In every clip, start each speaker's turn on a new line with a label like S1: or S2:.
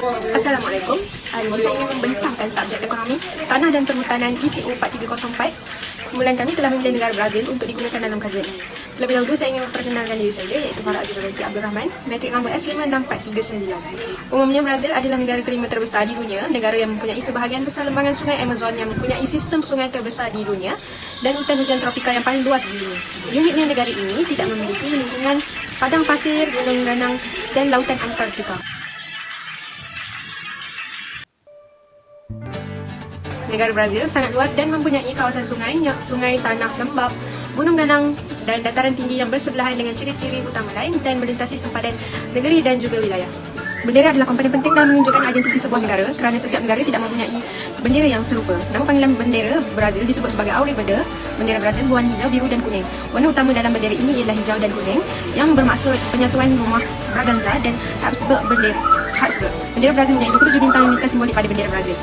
S1: Assalamualaikum. Hari ini saya ingin membentangkan subjek ekonomi, tanah dan perhutanan ECO 4304. Kumpulan kami telah memilih negara Brazil untuk digunakan dalam kajian ini. Terlebih dahulu saya ingin memperkenalkan diri saya, iaitu Farah Azizah binti Abdul Rahman, metrik nombor S56439. Umumnya Brazil adalah negara kelima terbesar di dunia, negara yang mempunyai sebahagian besar lembangan sungai Amazon yang mempunyai sistem sungai terbesar di dunia dan hutan hujan tropika yang paling luas di dunia. Uniknya negara ini tidak memiliki lingkungan padang pasir, gunung ganang dan lautan Antartika. Negara Brazil sangat luas dan mempunyai kawasan sungai, tanah, lembap, gunung ganang dan dataran tinggi yang bersebelahan dengan ciri-ciri utama lain dan melintasi sempadan negeri dan juga wilayah. Bendera adalah komponen penting dalam menunjukkan identiti sebuah negara kerana setiap negara tidak mempunyai bendera yang serupa. Nama panggilan bendera Brazil disebut sebagai Auribanda. Bendera Brazil berwarna hijau, biru dan kuning. Warna utama dalam bendera ini ialah hijau dan kuning yang bermaksud penyatuan rumah Braganza dan Habsburg. Bendera Brazil mempunyai 27 bintang yang simbolik pada bendera Brazil.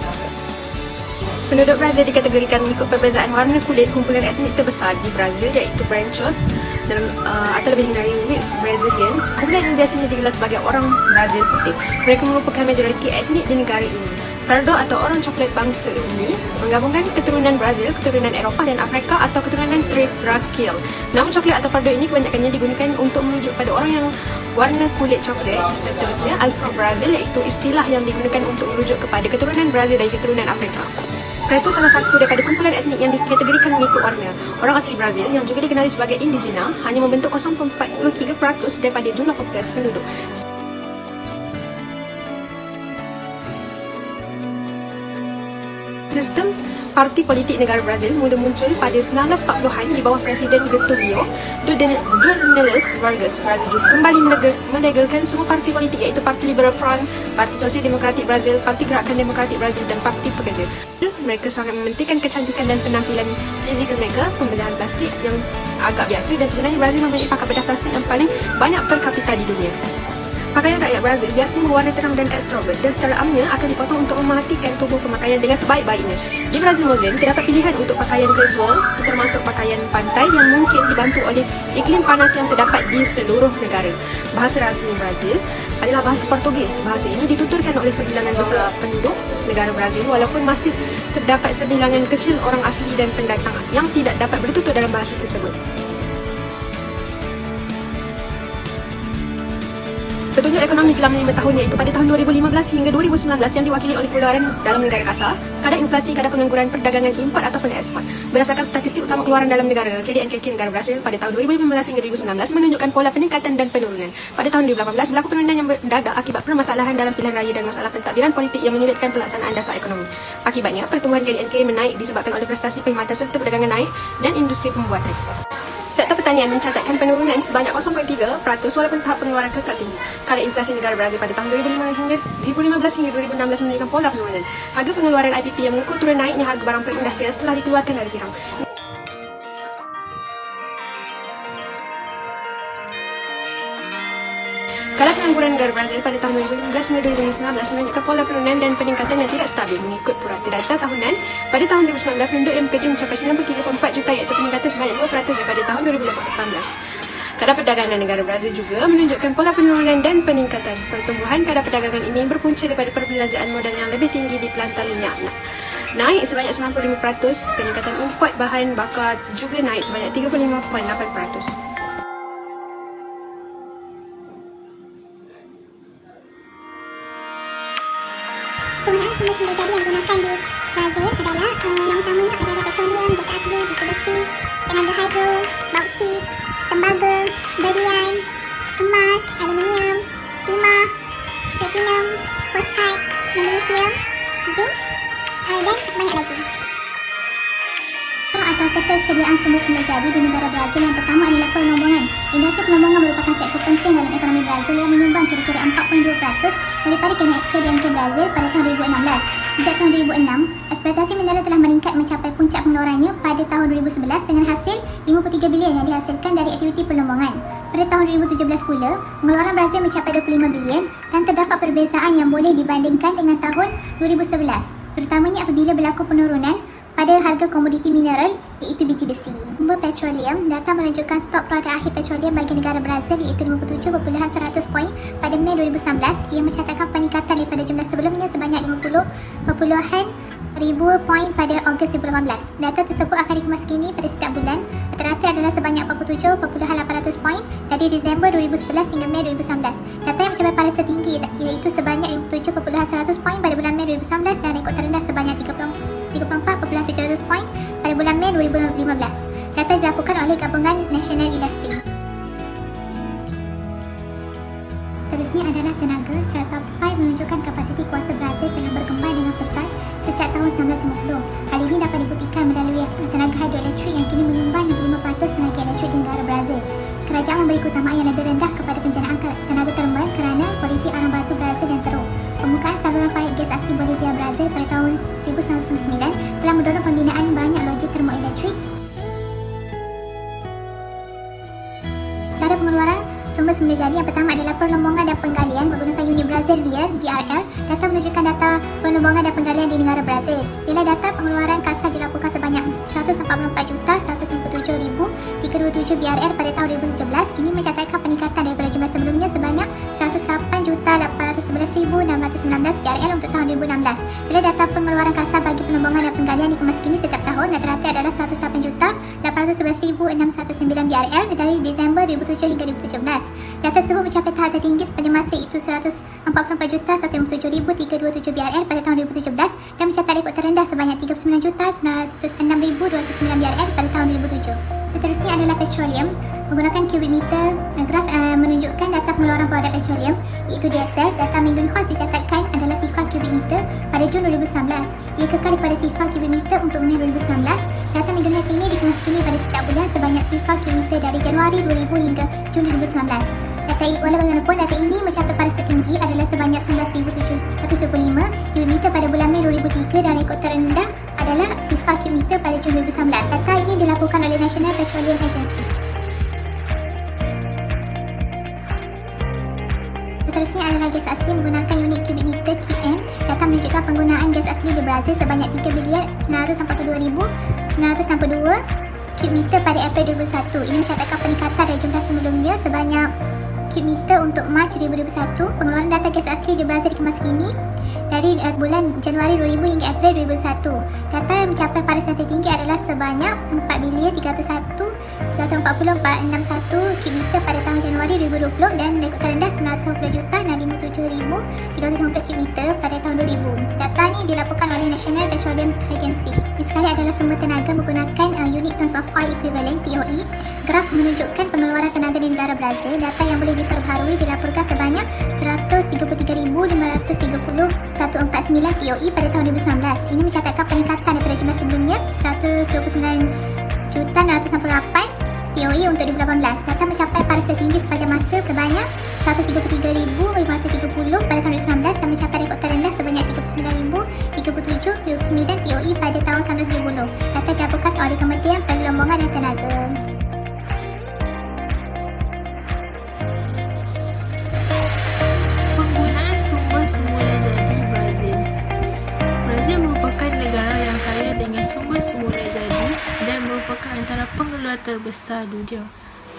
S1: Penduduk Brazil dikategorikan mengikut perbezaan warna kulit kumpulan etnik terbesar di Brazil, iaitu Brancos atau lebih dikenali Whites Brazilians. Kumpulan ini biasanya digelar sebagai orang Brazil putih. Mereka merupakan majoriti etnik di negara ini. Pardo atau orang coklat bangsa ini menggabungkan keturunan Brazil, keturunan Eropah dan Afrika atau keturunan Tracheal. Nama coklat atau Pardo ini kebanyakannya digunakan untuk merujuk pada orang yang warna kulit coklat. Seterusnya, Afro-Brazil iaitu istilah yang digunakan untuk merujuk kepada keturunan Brazil dan keturunan Afrika. Preto salah satu daripada kumpulan etnik yang dikategorikan mengikut warna. Orang asli Brazil yang juga dikenali sebagai indigena hanya membentuk 0.43% daripada jumlah populasi penduduk. Sistem parti politik negara Brazil mula muncul pada 1940-an di bawah Presiden Getúlio Dornelles Vargas. Brazil juga kembali melegalkan semua parti politik, iaitu Parti Liberal Front, Parti Sosial Demokratik Brazil, Parti Gerakan Demokratik Brazil dan Parti Pekerja. Mereka sangat mementingkan kecantikan dan penampilan fizikal mereka. Pembelahan plastik yang agak biasa dan sebenarnya Brazil mempunyai pakat bedah plastik yang paling banyak per kapita di dunia. Pakaian rakyat Brazil biasanya berwarna terang dan ekstrovert dan secara amnya akan dipotong untuk mematikan tubuh pemakaian dengan sebaik-baiknya. Di Brazil modern, terdapat pilihan untuk pakaian casual, termasuk pakaian pantai yang mungkin dibantu oleh iklim panas yang terdapat di seluruh negara. Bahasa rasmi Brazil adalah bahasa Portugis. Bahasa ini dituturkan oleh sebilangan besar penduduk negara Brazil, walaupun masih terdapat sebilangan kecil orang asli dan pendatang yang tidak dapat bertutur dalam bahasa tersebut. Petunjuk ekonomi selama 5 tahun, iaitu pada tahun 2015 hingga 2019 yang diwakili oleh keluaran dalam negara kasar, kadar inflasi, kadar pengangguran, perdagangan import ataupun ekspor. Berdasarkan statistik utama keluaran dalam negara KDNKK negara Brazil pada tahun 2015 hingga 2019 menunjukkan pola peningkatan dan penurunan. Pada tahun 2018 berlaku penurunan yang mendadak akibat permasalahan dalam pilihan raya dan masalah pentadbiran politik yang menyulitkan pelaksanaan dasar ekonomi. Akibatnya, pertumbuhan KDNK menaik disebabkan oleh prestasi perkhidmatan serta perdagangan naik dan industri pembuatan. Sektor pertanian mencatatkan penurunan sebanyak 0.3% walaupun tahap pengeluaran kekal tinggi. Kadar inflasi negara Brazil pada tahun 2015 hingga 2016 menunjukkan pola penurunan. Harga pengeluaran IPP yang mengukur turun naiknya harga barang perindustrian setelah dikeluarkan dari tiram. Kadar pengangguran negara Brazil pada tahun 2015 hingga 2019 menunjukkan pola penurunan dan peningkatan yang tidak stabil. Mengikut purata data tahunan, pada tahun 2019 penduduk yang bekerja mencapai 93.4 juta, iaitu peningkatan sebanyak 2% daripada tahun 2018. Kadar perdagangan negara Brazil juga menunjukkan pola penurunan dan peningkatan. Pertumbuhan kadar perdagangan ini berpunca daripada perbelanjaan modal yang lebih tinggi di pelantar minyak. Naik sebanyak 95%, peningkatan import bahan bakar juga naik sebanyak 35.8%.
S2: Penggunaan sumber-sumber jadi yang digunakan di Brazil adalah yang utamanya adalah petroleum, gas asli, besi, tenaga hidro, bauksit, tembaga, berian, emas, aluminium, timah, platinum, fosfat, magnesium, zinc dan banyak lagi. Atau ketersediaan sumber-sumber jadi di negara Brazil yang pertama adalah perlombongan. Industri perlombongan merupakan sektor penting dalam ekonomi Brazil yang menyumbang kira-kira 4.2% daripada KDNK Brazil pada tahun 2016. Sejak tahun 2006, eksploitasi mineral telah meningkat mencapai puncak pengeluarannya pada tahun 2011 dengan hasil 53 bilion yang dihasilkan dari aktiviti perlombongan. Pada tahun 2017 pula, pengeluaran Brazil mencapai 25 bilion dan terdapat perbezaan yang boleh dibandingkan dengan tahun 2011, terutamanya apabila berlaku penurunan pada harga komoditi mineral iaitu biji besi. Sumber petroleum, data menunjukkan stok produk akhir petroleum bagi negara Brazil iaitu 57.100 poin pada Mei 2019. Ia mencatatkan peningkatan daripada jumlah sebelumnya sebanyak 50.ribu poin pada Ogos 2018. Data tersebut akan dikemaskini pada setiap bulan. Rata-rata adalah sebanyak 47.800 poin dari Disember 2011 hingga Mei 2019. Data yang mencapai paras tertinggi iaitu sebanyak 57.100 poin pada bulan Mei 2019 dan rekod terendah sebanyak 34.700 poin pada bulan Mei 2015. Data dilakukan oleh Gabungan Nasional Industri. Seterusnya adalah tenaga. Carta Pai menunjukkan kapasiti kuasa Brazil telah berkembang dengan pesat sejak tahun 1950. Hal ini dapat dibuktikan melalui tenaga hidroelektrik yang kini menyumbang 65% tenaga elektrik di negara Brazil. Kerajaan memberi keutamaan yang lebih rendah kepada penjanaan tenaga termal kerana kualiti arang batu Brazil yang teruk. Pembukaan saluran paip gas asli Bolivia Brazil pada tahun 1999 telah mendorong pembinaan banyak logik termoelektrik. Cara pengeluaran sumber semula jadi yang pertama adalah perlombongan dan penggalian menggunakan unit Brazil Real (BRL). Data menunjukkan data perlombongan dan penggalian di negara Brazil. Bila data pengeluaran kasar dilakukan sebanyak 144.157.327 BRL pada tahun 2017. Ini mencatatkan peningkatan daripada jumlah sebelumnya sebanyak 108.811.619 BRL untuk tahun 2016. Bila data pengeluaran kasar bagi perlombongan dan penggalian dikemaskini setiap tahun, rata-rata adalah 108.811.619 BRL dari Disember 2007 hingga 2017. Data tersebut mencapai tahap tertinggi sepanjang masa iaitu 144.157.327 BRL pada tahun 2017 dan mencatat rekod terendah sebanyak 39.906.209 BRL pada tahun 2007. Seterusnya adalah petroleum. Menggunakan cubic meter, graf menunjukkan data pengeluaran produk petroleum iaitu diesel. Data Minggu Hos dicatatkan adalah sifar cubic meter pada Jun 2019. Ia kekal pada sifar cubic meter untuk Mei 2019. Data Minggu Hos ini dikemaskini pada setiap bulan sebanyak sifar cubic meter dari Januari 2000 hingga Jun 2019. Walaupun data ini mencapai paras tertinggi adalah sebanyak 19.725 cubic meter pada bulan Mei 2003 dan rekod terendah adalah sifar cubic meter pada Jun 2019. Data ini dilakukan oleh National Petroleum Agency. Seterusnya adalah gas asli menggunakan unit cubic meter QM. Data menunjukkan penggunaan gas asli di Brazil sebanyak 3,942,962 cubic meter pada April 2021. Ini mencatatkan peningkatan dari jumlah sebelumnya sebanyak cubic meter untuk Mac 2021. Pengeluaran data gas asli di Brazil dikemaskini dari bulan Januari 2000 hingga April 2001. Data yang mencapai paras yang tertinggi adalah sebanyak 4,340,461 cubic meter pada tahun Januari 2020 dan rekod terendah 950,067,350 cubic meter pada tahun 2000. Data ini dilaporkan oleh National Petroleum Agency. Ini sekali adalah sumber tenaga menggunakan unit tons of oil equivalent (TOE). Graf menunjukkan pengeluaran tenaga di negara Brazil. Data yang boleh diperbaharui dilaporkan sebanyak 133,530,149 TOE pada tahun 2019. Ini mencatatkan peningkatan daripada jumlah sebelumnya 129,668 TOE untuk 2018. Data mencapai paras tertinggi sepanjang masa sebanyak 133,530 pada tahun 2019 dan mencapai rekod terendah sebanyak 39,037,29 TOE pada tahun 1970. Data dilaporkan oleh Kementerian Perlombongan dan Tenaga.
S3: Penggunaan sumber semula jadi Brazil. Brazil merupakan negara yang kaya dengan sumber semula jadi dan merupakan antara pengeluar terbesar dunia.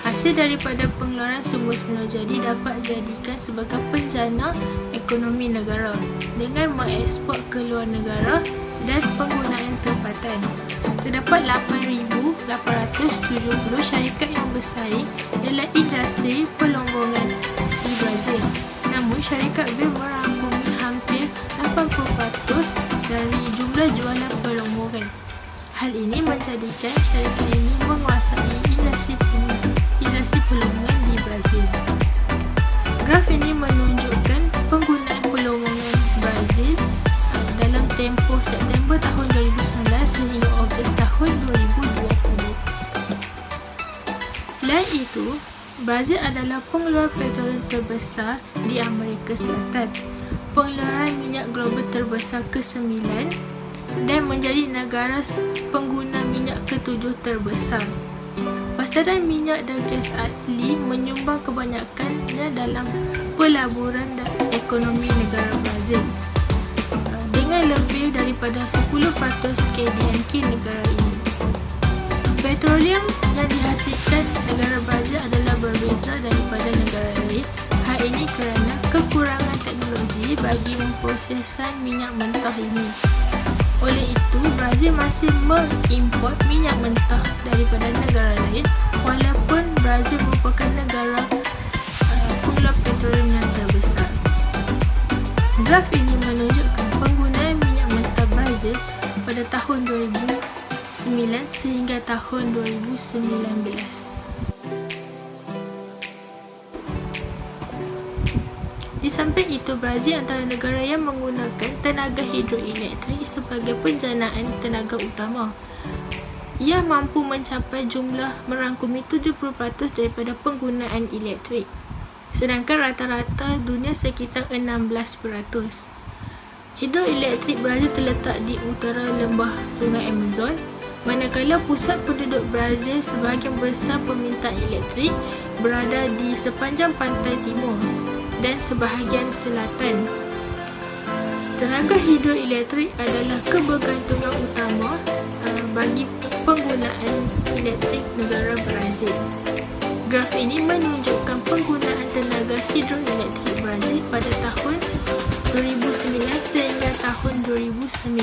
S3: Hasil daripada pengeluaran sumber semula jadi dapat dijadikan sebagai penjana ekonomi negara dengan mengekspor ke luar negara dan penggunaan tempatan. Terdapat 8,870 syarikat yang bersaing dalam industri perlombongan di Brazil. Namun syarikat bil merangkumi hampir 80% dari jumlah jualan perlombongan. Hal ini menjadikan syarikat ini menguasai industri perlombongan di Brazil. Graf ini menunjukkan penggunaan perlombongan Brazil dalam tempoh September tahun 2019 sehingga Ogos tahun 2020. Selain itu, Brazil adalah pengeluar petroleum terbesar di Amerika Selatan, pengeluaran minyak global terbesar ke-9 dan menjadi negara pengguna minyak ke-7 terbesar. Pasaran minyak dan gas asli menyumbang kebanyakannya dalam pelaburan dan ekonomi negara Brazil. Dengan dengan lebih daripada 10% KDNK negara ini. Petroleum yang dihasilkan negara Brazil adalah berbeza daripada negara lain. Hal ini kerana kekurangan teknologi bagi memprosesan minyak mentah ini. Oleh itu, Brazil masih mengimport minyak mentah daripada negara lain walaupun Brazil merupakan negara pengeluar petroleum yang terbesar. Graf ini menunjukkan penggunaan minyak mentah Brazil pada tahun 2009 sehingga tahun 2019. Di samping itu, Brazil antara negara yang menggunakan tenaga hidroelektrik sebagai penjanaan tenaga utama. Ia mampu mencapai jumlah merangkumi 70% daripada penggunaan elektrik. Sedangkan rata-rata dunia sekitar 16%. Hidroelektrik Brazil terletak di utara lembah Sungai Amazon, manakala pusat penduduk Brazil sebahagian besar peminta elektrik berada di sepanjang pantai timur dan sebahagian selatan. Tenaga hidroelektrik adalah kebergantungan utama bagi penggunaan elektrik negara Brazil. Graf ini menunjukkan penggunaan tenaga hidroelektrik Brazil pada tahun 2009 sehingga tahun 2019.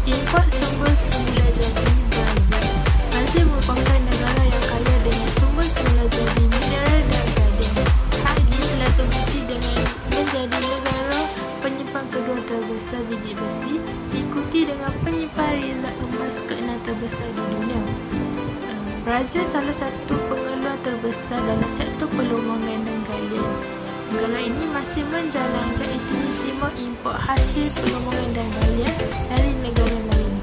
S3: Import sumber semula jadi Brazil. Brazil merupakan negara yang kaya dengan sumber semula jadi mineral dan gandum. Hal ini telah terbukti dengan menjadi negara penyimpan kedua terbesar biji besi, diikuti dengan penyimpan rizal emas ke-6 terbesar di dunia. Brazil salah satu pengeluar terbesar dalam sektor perlombangan dan galian. Negara ini masih menjalankan aktiviti mengimport hasil perlombangan dan galian dari negara lain.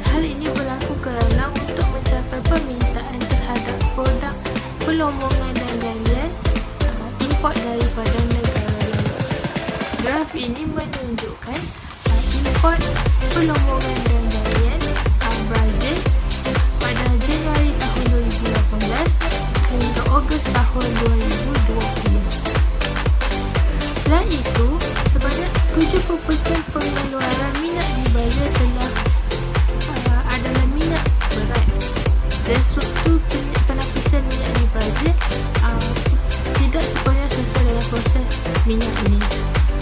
S3: Hal ini berlaku kerana untuk mencapai permintaan terhadap produk perlombangan dan galian import daripada negara lain. Graf ini menunjukkan import perlombangan dan galian Brazil pada Januari tahun 2018 hingga Ogos tahun 2020. Selain itu, sebanyak 70% pengeluaran minyak di Brazil adalah minyak berat dan struktur penapisan minyak di Brazil tidak sepenuhnya sesuai dalam proses minyak ini.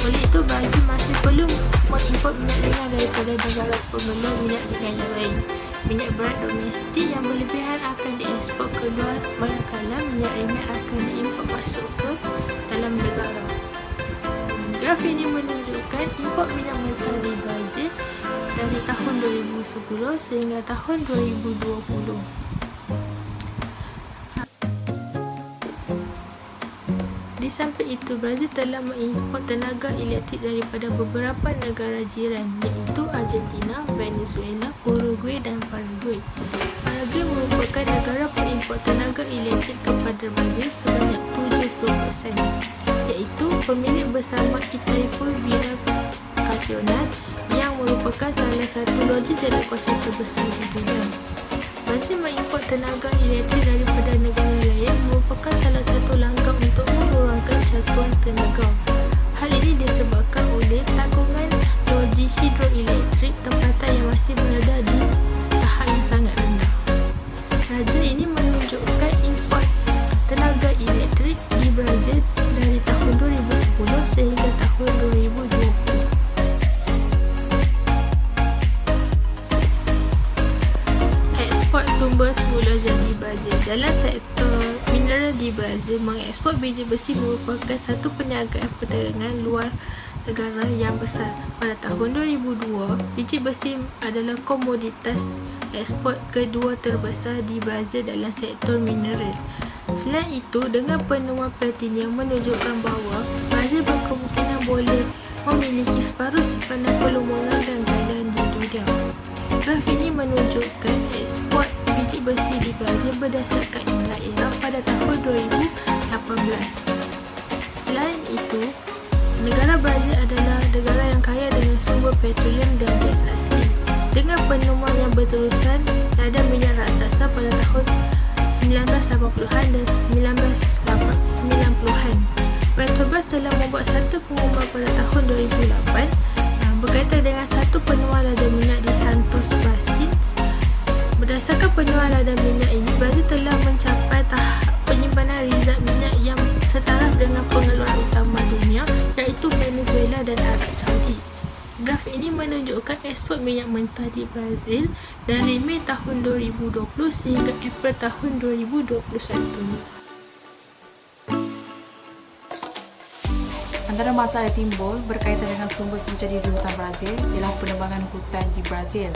S3: Oleh itu, Brazil masih perlu mengimport minyak ringan daripada negara pengeluar minyak ringan yang lain. Minyak berat domestik yang berlebihan akan diekspor keluar, manakala minyak ringan akan diimport masuk ke dalam negara. Graf ini menunjukkan import minyak mentah di Brazil dari tahun 2010 sehingga tahun 2020. Di samping itu, Brazil telah mengimport tenaga elektrik daripada beberapa negara jiran iaitu Argentina, Venezuela, Uruguay dan Paraguay. Paraguay merupakan negara pengimport tenaga elektrik kepada Brazil sebanyak 70%, iaitu pemilik bersama Itaipu Binacional yang merupakan salah satu logik telekomunikasi terbesar di dunia. Brazil mengimport tenaga elektrik daripada negara lain merupakan salah satu langkah untuk mengurangkan cakupan tenaga. Hal ini disebabkan oleh tanggungan logik hidroelektrik tempatan yang masih berada di tahap yang sangat rendah. Raja ini menunjukkan import tenaga elektrik di Brazil dari tahun 2010 sehingga tahun 2020. Ekspor sumber semula jadi Brazil. Dalam sektor mineral di Brazil, mengekspor biji besi merupakan satu perniagaan perdagangan luar negara yang besar. Pada tahun 2002, biji besi adalah komoditas ekspor kedua terbesar di Brazil dalam sektor mineral. Selain itu, dengan penemuan platinum menunjukkan bahawa Brazil berkemungkinan boleh memiliki separuh simpanan perlombangan dan galian di dunia. Graf ini menunjukkan ekspor biji besi di Brazil berdasarkan India pada tahun 2018. Selain itu, negara Brazil adalah negara yang kaya dengan sumber petroleum dan gas asli. Dengan penemuan yang berterusan ladang minyak raksasa pada tahun 1980-an dan 1990-an, Petrobras telah membuat satu pengumuman pada tahun 2008 berkaitan dengan satu penuaan ladang minyak di Santos, Brazil. Berdasarkan penuaan ladang minyak ini, Brazil telah mencapai tahap penyimpanan rezerv minyak yang setaraf dengan pengeluaran utama dunia, iaitu Venezuela dan Arab Saudi. Graf ini menunjukkan ekspor minyak mentah di Brazil dari Mei tahun 2020 sehingga April tahun 2021.
S4: Antara masalah yang timbul berkaitan dengan sumber sumber di hutan Brazil ialah penebangan hutan di Brazil.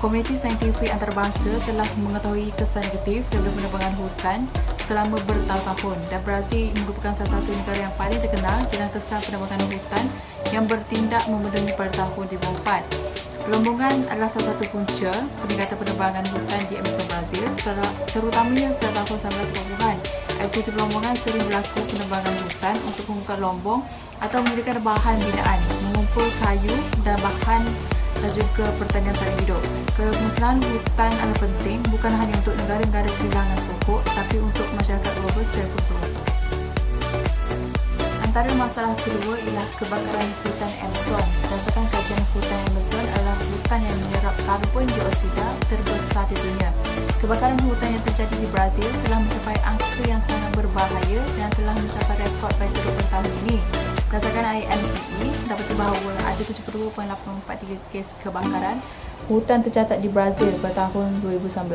S4: Komuniti saintifik antarabangsa telah mengetahui kesan negatif daripada penebangan hutan selama bertahun-tahun, dan Brazil merupakan salah satu negara yang paling terkenal dengan kesan penebangan hutan yang bertindak memenuhi pada tahun 2004. Gelombongan adalah salah satu punca peningkatan penebangan hutan di Amazon Brazil, terutamanya sejak tahun 1980-an. Aktiviti gelombongan sering berlaku penebangan hutan untuk membuka lombong atau menyediakan bahan binaan, mengumpul kayu dan bahan dan juga pertanian sara hidup. Kemusnahan hutan adalah penting bukan hanya untuk negara-negara kehilangan pokok, tapi untuk masyarakat global secara keseluruhan. Antara masalah kedua ialah kebakaran hutan Amazon. Berdasarkan kajian, hutan Amazon adalah hutan yang menyerap karbon dioksida terbesar di dunia. Kebakaran hutan yang terjadi di Brazil telah mencapai angka yang sangat berbahaya dan telah mencapai rekod pada 20 tahun ini. Berdasarkan INPE, dapat bahawa ada 72.843 kes kebakaran hutan tercatat di Brazil pada tahun 2019.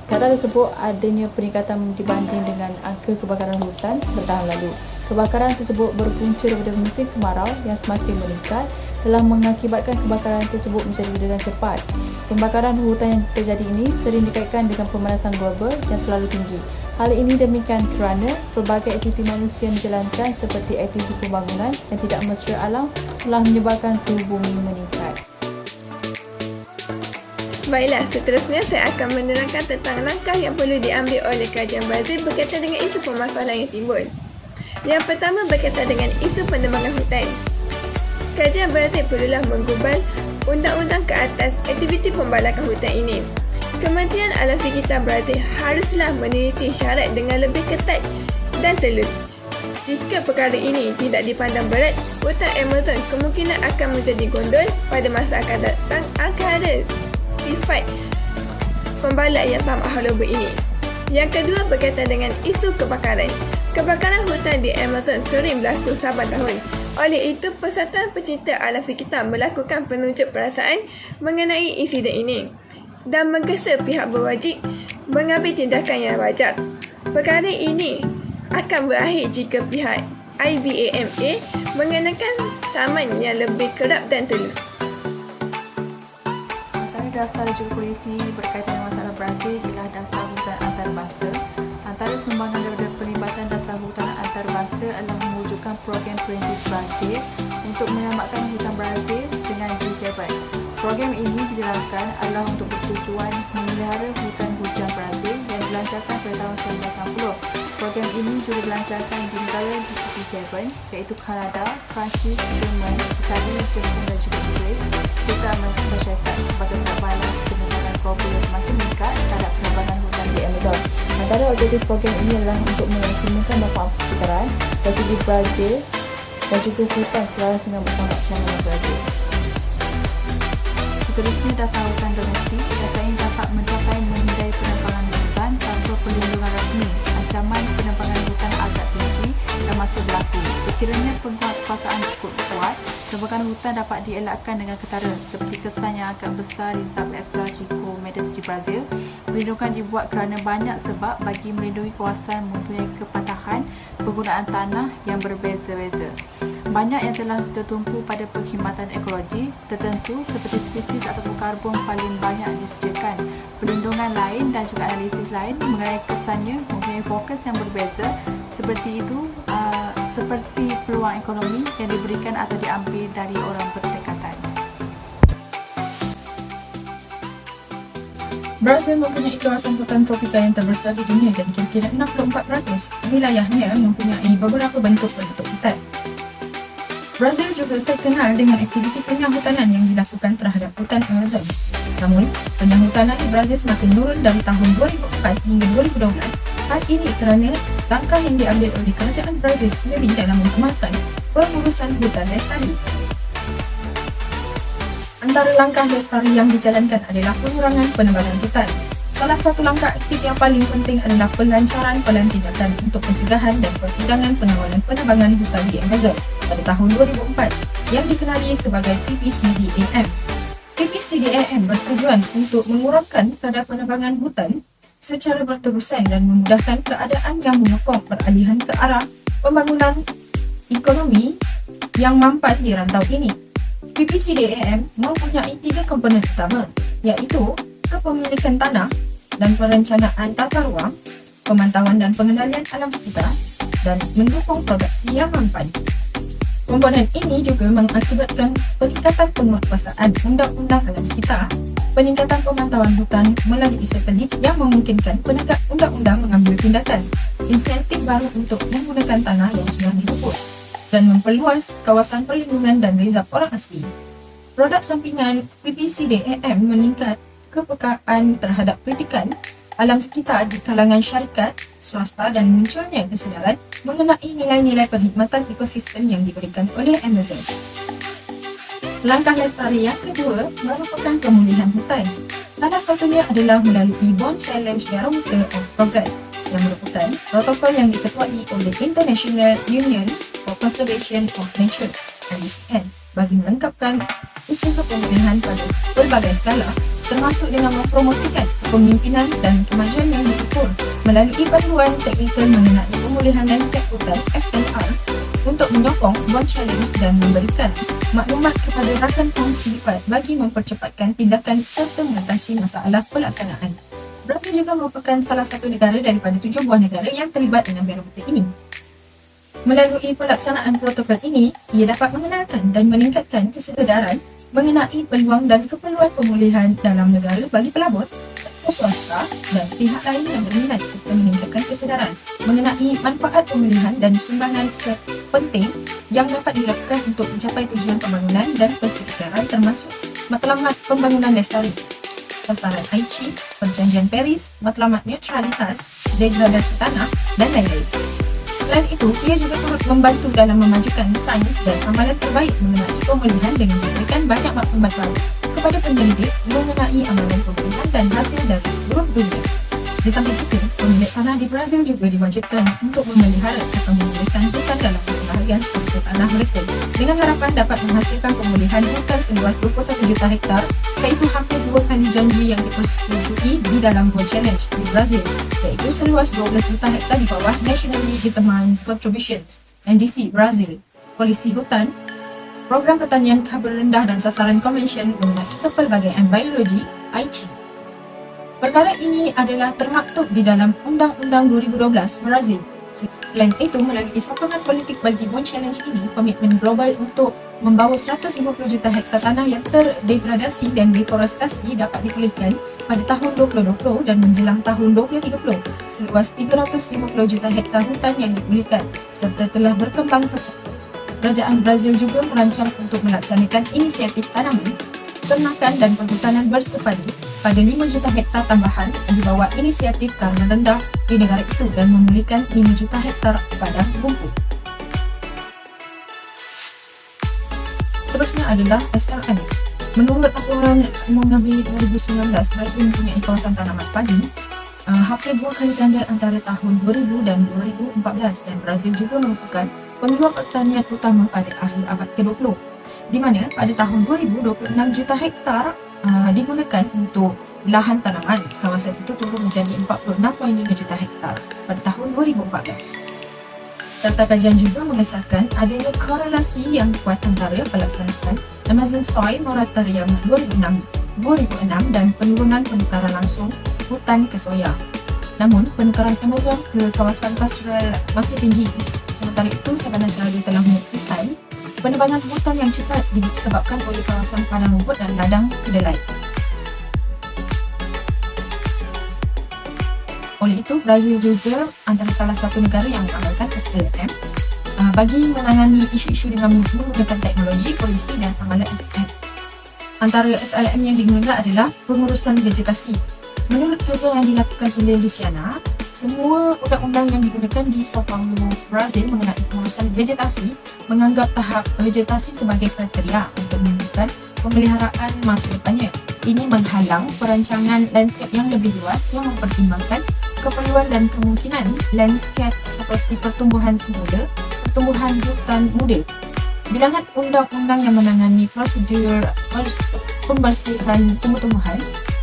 S4: Data tersebut adanya peningkatan dibanding dengan angka kebakaran hutan bertahun lalu. Kebakaran tersebut berpunca daripada musim kemarau yang semakin meningkat telah mengakibatkan kebakaran tersebut menjadi dengan cepat. Pembakaran hutan yang terjadi ini sering dikaitkan dengan pemanasan global yang terlalu tinggi. Hal ini demikian kerana pelbagai aktiviti manusia yang dijalankan seperti aktiviti pembangunan yang tidak mesra alam telah menyebabkan suhu bumi meningkat.
S5: Baiklah, seterusnya saya akan menerangkan tentang langkah yang perlu diambil oleh kajian Brazil berkaitan dengan isu permasalahan yang timbul. Yang pertama berkaitan dengan isu penebangan hutan. Kajian Brazil perlulah menggubal undang-undang ke atas aktiviti pembalakan hutan ini. Kementerian Alam Sekitar Brazil haruslah meneliti syarat dengan lebih ketat dan telus. Jika perkara ini tidak dipandang berat, hutan Amazon kemungkinan akan menjadi gondol pada masa akan datang akan ada sifat pembalak yang tak mahaloba ini. Yang kedua berkaitan dengan isu kebakaran. Kebakaran hutan di Amazon sering berlaku saban tahun. Oleh itu, Persatuan Pencinta Alam Sekitar melakukan penunjuk perasaan mengenai insiden ini dan menggesa pihak berwajib mengambil tindakan yang wajar. Perkara ini akan berakhir jika pihak IBAMA mengenakan saman yang lebih kerap dan telus.
S4: Antara dasar juga polisi berkaitan dengan masalah Brazil ialah dasar hutan antarabangsa. Antara sumbangan daripada pelibatan dasar hutan antarabangsa adalah mewujudkan program Perintis Brazil untuk menyelamatkan hutan Brazil dengan G7. Program ini dijalankan adalah untuk bertujuan memelihara hutan hujan Brazil yang dilancarkan pada tahun 1990. Program ini juga dilancarkan di negara G7 iaitu Kanada, Perancis, Jerman, Itali, Jepun dan juga Inggeris, serta Amerika Syarikat sebagai tak balas penyebaran global yang semakin meningkat terhadap penebangan hutan di Amazon. Antara objektif program ini adalah untuk memaksimalkan manfaat persekitaran dari segi Brazil dan juga hutan selaras dengan pembangunan Brazil. Seterusnya, dasar hutan domestik. Dasar ini dapat mencapai menghindari penebangan hutan tanpa perlindungan rasmi. Ancaman penebangan hutan agak tinggi dan masih berlaku. Sekiranya penguasaan cukup kuat, penebangan hutan dapat dielakkan dengan ketara, seperti kesan yang agak besar Reserve Extra Chico Mendes di Brazil. Perlindungan dibuat kerana banyak sebab bagi melindungi kawasan mempunyai kepatahan penggunaan tanah yang berbeza-beza. Banyak yang telah tertumpu pada perkhidmatan ekologi tertentu seperti spesies ataupun karbon paling banyak disediakan. Perlindungan lain dan juga analisis lain mengenai kesannya mempunyai fokus yang berbeza, seperti itu seperti peluang ekonomi yang diberikan atau diambil dari orang berdekatan.
S6: Brazil mempunyai kawasan hutan tropika yang terbesar di dunia dan kira-kira 64% wilayahnya mempunyai beberapa bentuk hutan. Brazil juga terkenal dengan aktiviti penyahutanan yang dilakukan terhadap hutan Amazon. Namun, penyahutanan di Brazil semakin menurun dari tahun 2004 hingga 2012. Hal ini kerana langkah yang diambil oleh kerajaan Brazil sendiri dalam mengamalkan pengurusan hutan lestari. Antara langkah lestari yang dijalankan adalah pengurangan penebangan hutan. Salah satu langkah aktif yang paling penting adalah pelancaran tindakan untuk pencegahan dan perundangan pengawalan penebangan hutan di Amazon pada tahun 2004 yang dikenali sebagai PPCDAM. PPCDAM bertujuan untuk mengurangkan kadar penebangan hutan secara berterusan dan memudahkan keadaan yang menyokong peralihan ke arah pembangunan ekonomi yang mampan di rantau ini. PPCDAM mempunyai 3 komponen utama, iaitu kepemilikan tanah dan perencanaan tata ruang, pemantauan dan pengendalian alam sekitar, dan mendukung produksi yang mampan. Komponen ini juga mengakibatkan peningkatan penguatkuasaan undang-undang alam sekitar, peningkatan pemantauan hutan melalui satelit yang memungkinkan penegak undang-undang mengambil tindakan, insentif baru untuk menggunakan tanah yang sudah dirumput, dan memperluas kawasan perlindungan dan rezerv orang asli. Produk sampingan PPCDAM meningkat kepekaan terhadap kritikan alam sekitar di kalangan syarikat, swasta dan munculnya kesedaran mengenai nilai-nilai perkhidmatan ekosistem yang diberikan oleh Amazon. Langkah lestari yang kedua merupakan pemulihan hutan. Salah satunya adalah melalui Bond Challenge Barometer of Progress yang merupakan protokol yang diketuai oleh International Union for Conservation of Nature (IUCN) bagi melengkapkan usaha pemulihan pada berbagai skala, termasuk dengan mempromosikan kepemimpinan dan kemajuan yang diukur melalui panduan teknikal mengenai pemulihan landscape hutan (FNR) untuk menyokong Bond Challenge dan memberikan maklumat kepada rakan kongsi bagi mempercepatkan tindakan serta mengatasi masalah pelaksanaan. Brazil juga merupakan salah satu negara daripada 7 buah negara yang terlibat dengan barometer ini. Melalui pelaksanaan protokol ini, ia dapat mengenalkan dan meningkatkan kesedaran mengenai peluang dan keperluan pemulihan dalam negara bagi pelabur, sektor swasta dan pihak lain yang berminat serta meningkatkan kesedaran mengenai manfaat pemulihan dan sumbangan penting yang dapat dilakukan untuk mencapai tujuan pembangunan dan persekitaran termasuk matlamat pembangunan lestari, sasaran Aichi, Perjanjian Paris, matlamat neutralitas, degradasi tanah dan lain-lain. Selain itu, ia juga turut membantu dalam memajukan sains dan amalan terbaik mengenai pemulihan dengan memberikan banyak maklumat baru kepada penyelidik mengenai amalan pemulihan dan hasil dari seluruh dunia. Di samping itu, pemilik tanah di Brazil juga diwajibkan untuk memelihara atau memulihkan hutan dalam sebahagian harta tanah mereka dengan harapan dapat menghasilkan pemulihan hutan seluas 21 juta hektar, iaitu hampir 2 kali janji yang dipersetujui di dalam Bond Challenge di Brazil, iaitu seluas 12 juta hektar di bawah Nationally Determined Contributions (NDC) Brazil, polisi hutan, program pertanian karbon rendah dan sasaran konvensyen mengenai kepelbagaian biologi (Aichi). Perkara ini adalah termaktub di dalam Undang-Undang 2012 Brazil. Selain itu, melalui sokongan politik bagi Bond Challenge ini, komitmen global untuk membawa 150 juta hektar tanah yang terdegradasi dan deforestasi dapat dipulihkan pada tahun 2020 dan menjelang tahun 2030, seluas 350 juta hektar hutan yang dipulihkan serta telah berkembang pesat. Kerajaan Brazil juga merancang untuk melaksanakan inisiatif tanaman, ternakan dan perhutanan bersepadu pada 5 juta hektar tambahan di bawah inisiatif karbon rendah di negara itu dan memulihkan 5 juta hektar padang rumput. Seterusnya adalah SLM. Menurut laporan Mongabe 2019, Brazil mempunyai kawasan tanaman padi hampir 2 kali ganda antara tahun 2000 dan 2014 dan Brazil juga merupakan pengeluar pertanian utama pada akhir abad ke-20, di mana pada tahun 2026 juta hektar digunakan untuk lahan tanaman. Kawasan itu turun menjadi 46.5 juta hektar pada tahun 2014. Data kajian juga mengesahkan adanya korelasi yang kuat antara pelaksanaan Amazon Soil Moratorium 2006 dan penurunan penukaran langsung hutan ke soya. Namun, penukaran Amazon ke kawasan pastoral masih tinggi. Sementara itu, Sabana selalu telah menyaksikan penebangan hutan yang cepat disebabkan oleh kawasan padang rumput dan ladang kedelai. Oleh itu, Brazil juga antara salah satu negara yang mengamalkan SLM. bagi menangani isu-isu dengan menggunakan teknologi, polisi dan amalan SLM. Antara SLM yang digunakan adalah pengurusan vegetasi. Menurut kajian yang dilakukan oleh Luciana, semua undang-undang yang digunakan di Sao Paulo, Brazil mengenai pengurusan vegetasi menganggap tahap vegetasi sebagai kriteria untuk menentukan pemeliharaan masa depannya. Ini menghalang perancangan landscape yang lebih luas yang mempertimbangkan keperluan dan kemungkinan landscape seperti pertumbuhan semula, pertumbuhan hutan muda. Bilangan undang-undang yang menangani prosedur pembersihan tumbuh-tumbuhan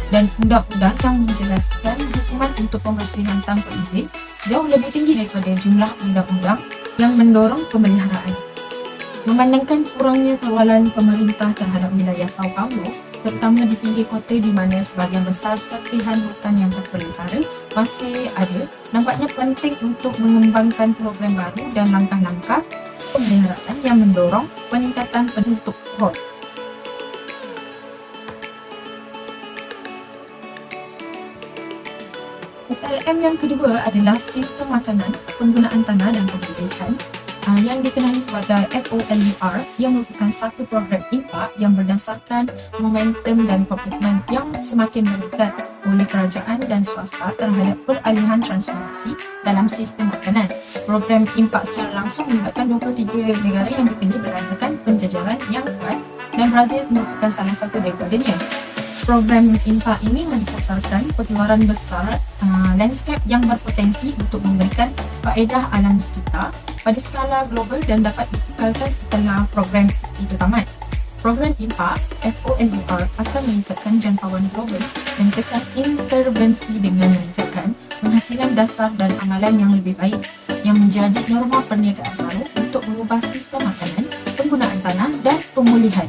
S6: dan undang-undang yang menjelaskan hukuman untuk pembersihan tanpa izin jauh lebih tinggi daripada jumlah undang-undang yang mendorong pemeliharaan. Memandangkan kurangnya kawalan pemerintah terhadap wilayah Sao Paulo, terutama di pinggir kota di mana sebahagian besar serpihan hutan yang terpelihara masih ada, nampaknya penting untuk mengembangkan program baru dan langkah-langkah pemeliharaan yang mendorong peningkatan penutup pohon. SLM yang kedua adalah sistem makanan, penggunaan tanah dan pemilihan yang dikenali sebagai FOLUR, yang merupakan satu program impak yang berdasarkan momentum dan komitmen yang semakin meningkat oleh kerajaan dan swasta terhadap peralihan transformasi dalam sistem makanan. Program impak secara langsung melibatkan 23 negara yang dipilih berdasarkan penjajaran yang kuat dan Brazil merupakan salah satu daripadanya. Program impak ini mensasarkan pengeluaran besar landscape yang berpotensi untuk memberikan faedah alam sekitar pada skala global dan dapat dikekalkan setelah program itu tamat. Program impak FOLUR akan meningkatkan jangkauan global dan kesan intervensi dengan meningkatkan penghasilan dasar dan amalan yang lebih baik yang menjadi norma perniagaan baru untuk mengubah sistem makanan, penggunaan tanah dan pemulihan.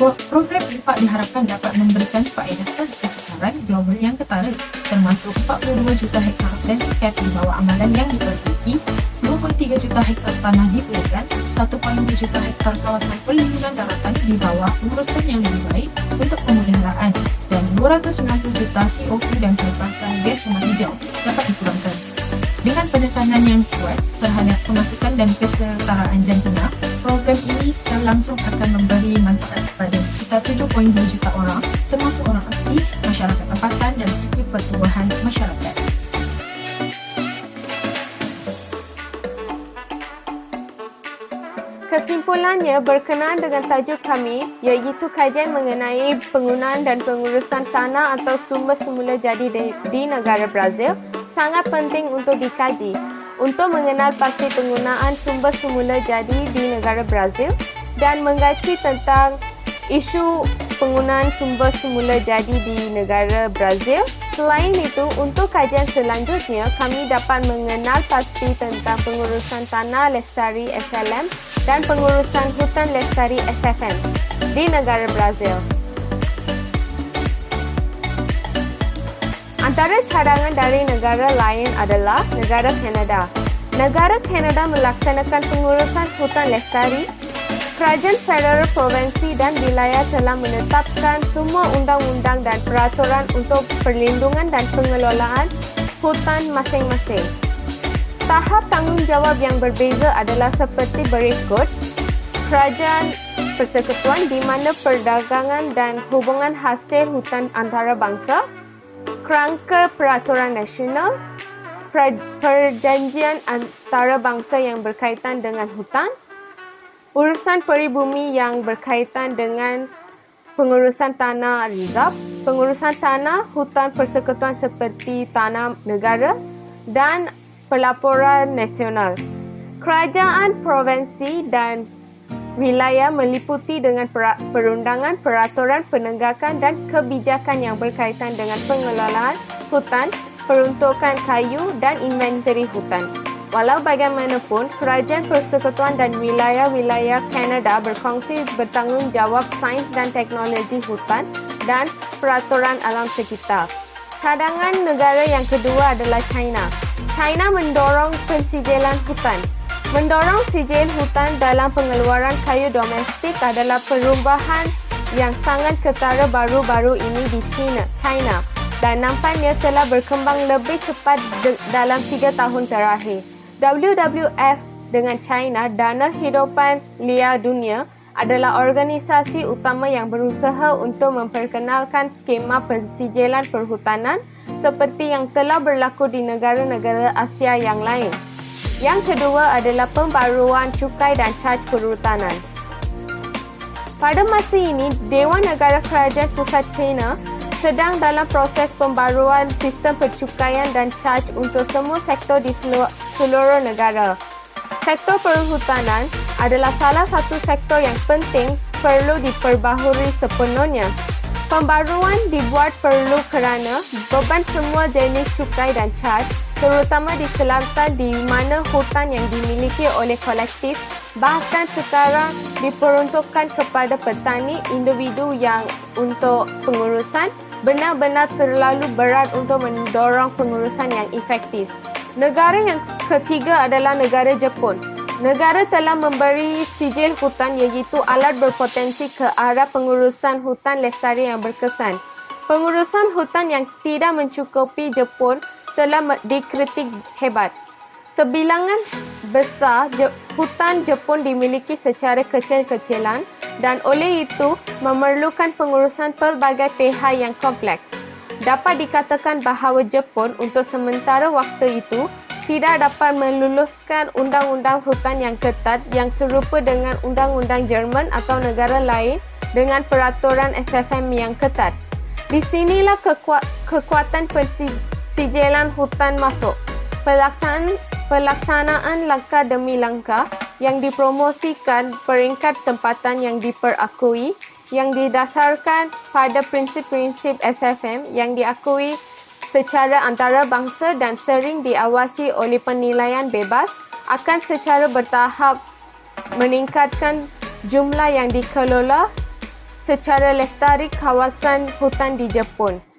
S6: Program impak diharapkan dapat memberikan faedah persekitaran global yang ketara, termasuk 42 juta hektar landscape di bawah amalan yang diperbaiki, 23 juta hektar tanah diperlukan, 1.2 juta hektar kawasan perlindungan daratan di bawah urusan yang lebih baik untuk pemeliharaan, dan 290 juta CO2 dan pelepasan gas rumah hijau dapat dikurangkan. Dengan penekanan yang kuat terhadap pemasukan dan kesetaraan jantina, program ini secara langsung akan memberi manfaat kepada sekitar 7.2 juta orang, termasuk orang asli, masyarakat tempatan dan sipil pertumbuhan masyarakat.
S7: Kesimpulannya berkenaan dengan tajuk kami, iaitu kajian mengenai penggunaan dan pengurusan tanah atau sumber semula jadi di negara Brazil, sangat penting untuk dikaji untuk mengenal pasti penggunaan sumber semula jadi di negara Brazil dan mengkaji tentang isu penggunaan sumber semula jadi di negara Brazil. Selain itu, untuk kajian selanjutnya, kami dapat mengenal pasti tentang pengurusan tanah lestari SLM dan pengurusan hutan lestari SFM di negara Brazil. Antara cadangan dari negara lain adalah negara Kanada. Negara Kanada melaksanakan pengurusan hutan lestari. Kerajaan federal, provinsi dan wilayah telah menetapkan semua undang-undang dan peraturan untuk perlindungan dan pengelolaan hutan masing-masing. Tahap tanggungjawab yang berbeza adalah seperti berikut. Kerajaan persekutuan di mana perdagangan dan hubungan hasil hutan antarabangsa, kerangka peraturan nasional, perjanjian antarabangsa yang berkaitan dengan hutan, urusan peribumi yang berkaitan dengan pengurusan tanah reserve, pengurusan tanah hutan persekutuan seperti tanah negara dan pelaporan nasional. Kerajaan provinsi dan wilayah meliputi dengan perundangan, peraturan, penegakan dan kebijakan yang berkaitan dengan pengelolaan hutan, peruntukan kayu dan inventari hutan. Walau bagaimanapun, kerajaan persekutuan dan wilayah-wilayah Kanada berkongsi bertanggungjawab sains dan teknologi hutan dan peraturan alam sekitar. Cadangan negara yang kedua adalah China. China mendorong pensijilan hutan. Mendorong sijil hutan dalam pengeluaran kayu domestik adalah perubahan yang sangat ketara baru-baru ini di China dan nampaknya telah berkembang lebih cepat dalam 3 tahun terakhir. WWF dengan China, Dana Hidupan Liar Dunia adalah organisasi utama yang berusaha untuk memperkenalkan skema pensijilan perhutanan seperti yang telah berlaku di negara-negara Asia yang lain. Yang kedua adalah pembaruan cukai dan caj perhutanan. Pada masa ini, Dewan Negara Kerajaan Pusat China sedang dalam proses pembaruan sistem percukaian dan caj untuk semua sektor di seluruh negara. Sektor perhutanan adalah salah satu sektor yang penting perlu diperbaharui sepenuhnya. Pembaruan dibuat perlu kerana beban semua jenis cukai dan caj, terutama di selatan di mana hutan yang dimiliki oleh kolektif bahkan sekarang diperuntukkan kepada petani individu yang untuk pengurusan benar-benar terlalu berat untuk mendorong pengurusan yang efektif. Negara yang ketiga adalah negara Jepun. Negara telah memberi sijil hutan iaitu alat berpotensi ke arah pengurusan hutan lestari yang berkesan. Pengurusan hutan yang tidak mencukupi Jepun telah dikritik hebat. Sebilangan besar hutan Jepun dimiliki secara kecil-kecilan dan oleh itu memerlukan pengurusan pelbagai pihak yang kompleks. Dapat dikatakan bahawa Jepun untuk sementara waktu itu tidak dapat meluluskan undang-undang hutan yang ketat yang serupa dengan undang-undang Jerman atau negara lain dengan peraturan SFM yang ketat. Di sinilah kekuatan pensijilan hutan masuk. Pelaksanaan langkah demi langkah yang dipromosikan peringkat tempatan yang diperakui yang didasarkan pada prinsip-prinsip SFM yang diakui secara antarabangsa dan sering diawasi oleh penilaian bebas akan secara bertahap meningkatkan jumlah yang dikelola secara lestari kawasan hutan di Jepun.